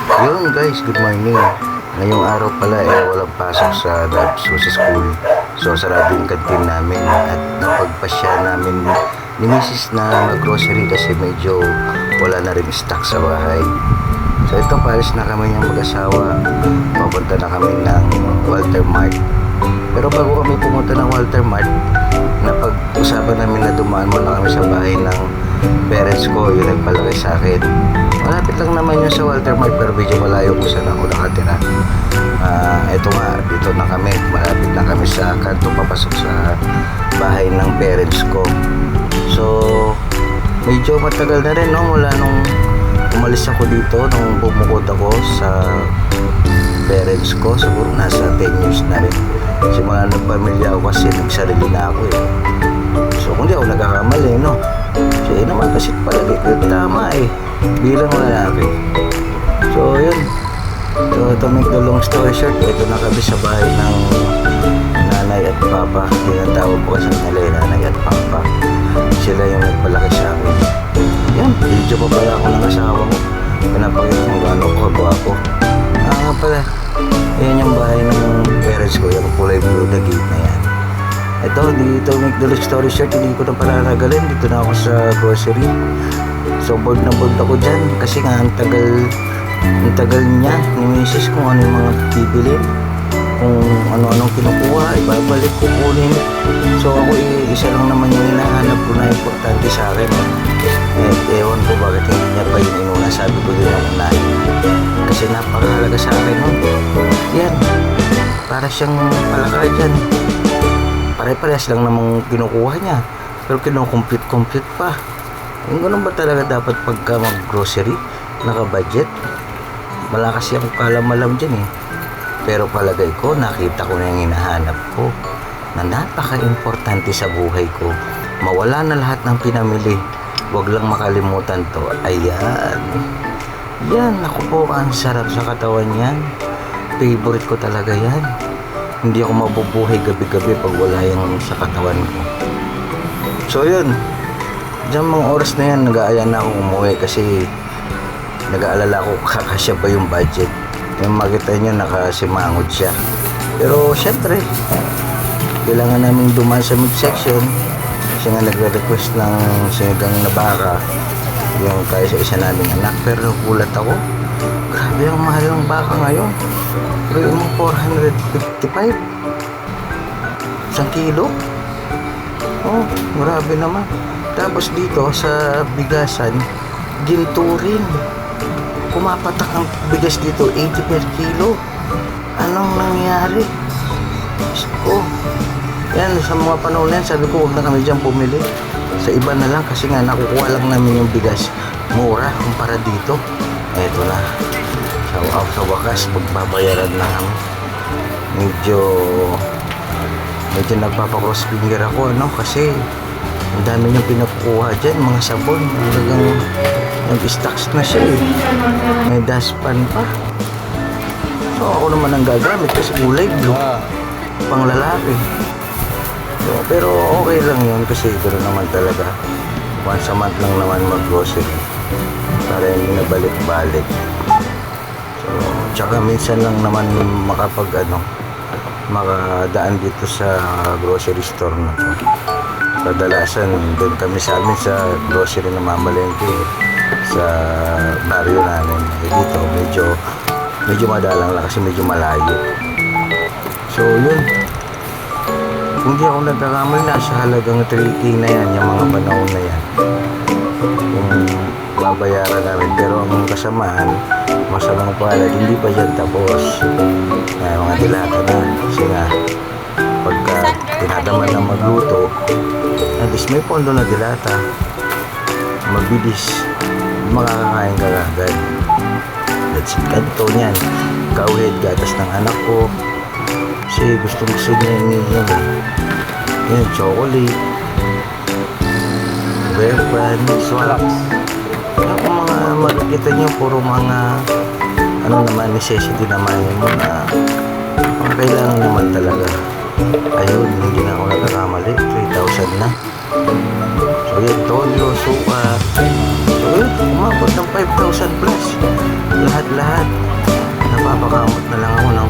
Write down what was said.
Yun guys, good morning. Ngayong araw pala walang pasok sa Susi School. So sarado yung kantin namin at napagpasya namin ni Mrs. na mag-grocery kasi medyo wala na rin stock sa bahay. So ito, palis na kami yung mag-asawa. Papunta na kami ng Walter Mart. Pero bago kami pumunta ng Walter Mart, napag-usapan namin na dumaan muna kami sa bahay ng parents ko, yung nagpalaki sa akin. Malapit lang naman yun sa Walter Mart pero medyo malayo kung saan ako nakatira. Ito nga, dito na kami, malapit na kami sa kanto papasok sa bahay ng parents ko. So medyo matagal na rin, no? Mula nung umalis ako dito, nung bumukod ako sa parents ko, siguro nasa 10 years na rin. Simula ng pamilya ako kasi nagsarili na ako eh. So kung di ako nagkakamali, no? So yun naman kasi palagi ko yung tama eh, bilang lalaki. So yun, so to make the long story short, ito na kami sa bahay ng nanay at papa. Tinatawag ko kasi nila nanay at papa. Sila yung nagpalaki sa akin. Yan, video pa pala ako ng asawa ko. Pinapakita kung gaano ko kagwapo. Nga pala, yan yung bahay ng parents ko, yung kulay blue na gate na yan. Ito, dito make the long story short, hindi ko na palalagalin. Dito na ako sa grocery. So bored na bored ako dyan kasi nga ang tagal niya ni Mrs. kung ano yung mga bibilin, kung ano-anong kinukuha, ibabalik, kukunin. So ako isa lang naman yung hinahanap ko na importante sa akin. At ewan ko bakit hindi niya pa yung inuna. Sabi ko din ang unahin kasi napakahalaga sa akin nun. Yan, para siyang palakay dyan. Pare-parehas lang namang kinukuha niya pero kinukompute pa. Yung ganun ba talaga dapat pagka mag-grocery, naka-budget? Wala kasi akong kalamalam dyan eh. Pero palagay ko, nakita ko na yung hinahanap ko na napaka-importante sa buhay ko. Mawala na lahat ng pinamili. Huwag lang makalimutan to. Ayan. Yan, naku po, ang sarap sa katawan yan. Favorite ko talaga yan. Hindi ako mabubuhay gabi-gabi pag wala yung sa katawan ko. So yun, diyan mga oras na yan, nag-aaya na ako umuwi kasi nag-aalala ko kakasya ba yung budget. Yung makita nyo, nakasimangot siya. Pero syempre, kailangan namin dumaan sa midsection kasi nga nagre-request ng sinigang na baka yung kaya sa isa naming anak. Pero nagulat ako, grabe ang mahal ng baka ngayon. Pero yung 455 isang kilo. Oh, grabe naman. Tapos dito sa bigasan, ginto rin. Kumapatak ang bigas dito, 80 per kilo. Anong nangyari? Oh, yan, sa mga panahon yan, sabi ko huwag na kami dyan bumili. Sa iba na lang kasi nga nakukuha lang namin yung bigas. Mura kumpara dito. Eto na. Sa wakas, magbabayaran na kami. Medyo nagpapakross finger ako, ano, kasi ang dami niyong pinakukuha dyan, mga sabon. Talagang nag-stocks na siya eh. May dustpan pa. So ako naman ang gagamit kasi kulay blue, pang lalaki. So, pero okay lang yun kasi ito naman talaga. Once a month lang naman mag-grocery para hindi na balik-balik. So, tsaka minsan lang naman makadaan dito sa grocery store na to. Kadalasan doon kami sa amin sa grocery na mamalengke sa baryo namin. Dito medyo madalang lang kasi medyo malayo. So yun, kung di ako nagkakamali, nasa halagang 3K na yan yung mga panahon na yan kung babayaran namin. Pero ang kasamaan, masamang palad, hindi pa dyan tapos. Mga dilata na kasi nga pagka tinataman ng magluto, at least may pondo na dilata, mabilis makakakain ka agad. That's it, ganito niyan. Kawid, gatas ng anak ko kasi gusto niya yun eh. Yan, chocolate, bear brand, swaps. Kung mga makikita nyo, puro mga naman, necessity naman yung mga kailangan naman talaga. Ayun, hindi na ako nagkakamali, 3,000 na. So So yun, toyo, suka. So yun, umabot ng 5,000 plus. Lahat-lahat. Napapakamot na lang ako ng